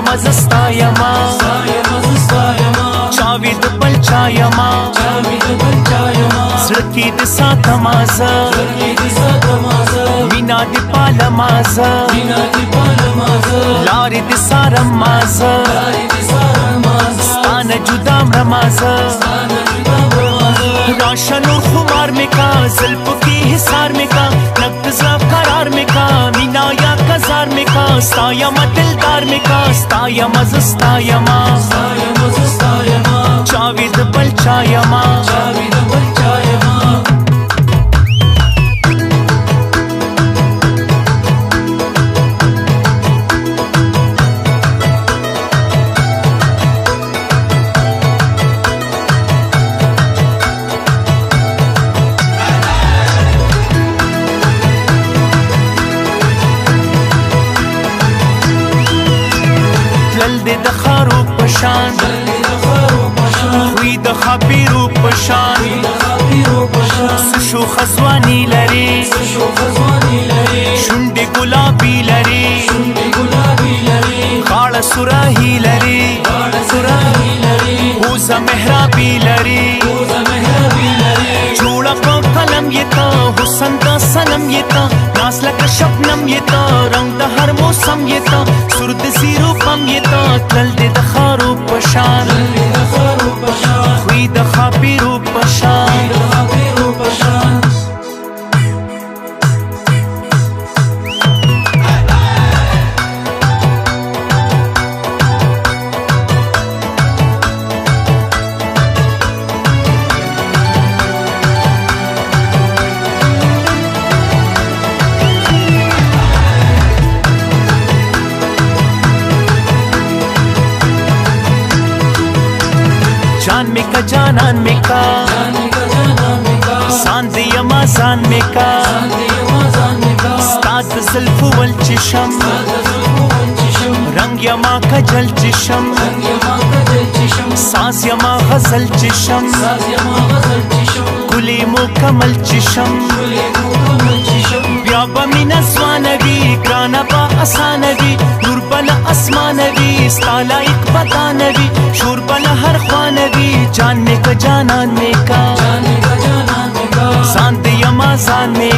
ستایما زستایما چاوی د بل چایما زړه کې د ساتما زه مینا د پالما زه لارې د سارما زه ستانه جدا مرما زه راشه نور خمار میں کا زلفو کی حصار میں کا نقد زرا قرار میں کا مینا یا کزار میں کا ستایما دلدار میں کا ستایما زستایما چاوی د بل چایما تلل دې د خارو پشان خوی د خاپیرو پشان سشو خزوانی لري شونډې ګلابي لري غاړه سراهي لري پوزه محرابي لري جوړه په قلم یې تا حسن دا سنم یې تا ناز لکه شبنم یې تا رنگ د هر موسم یې تا سر د زیرو پم یې تا تلل دې د خارو پشان خوی د خاپیرو پشان जान में का जानन में का सांदियमा जान में का स्ताद ज़ल्फ़ु वल चिशम रंग यमा का जल चिशम साज यमा ग़ज़ल चिशम गुले मुकमल चिशम ब्याबा मिना स्वानवी ग्राना बा आसानवी नूर बला आसमानवी स्तालाइक बतानवी शोर बला हर ख्वानवी जान में का जानन में का सांदियमा जान में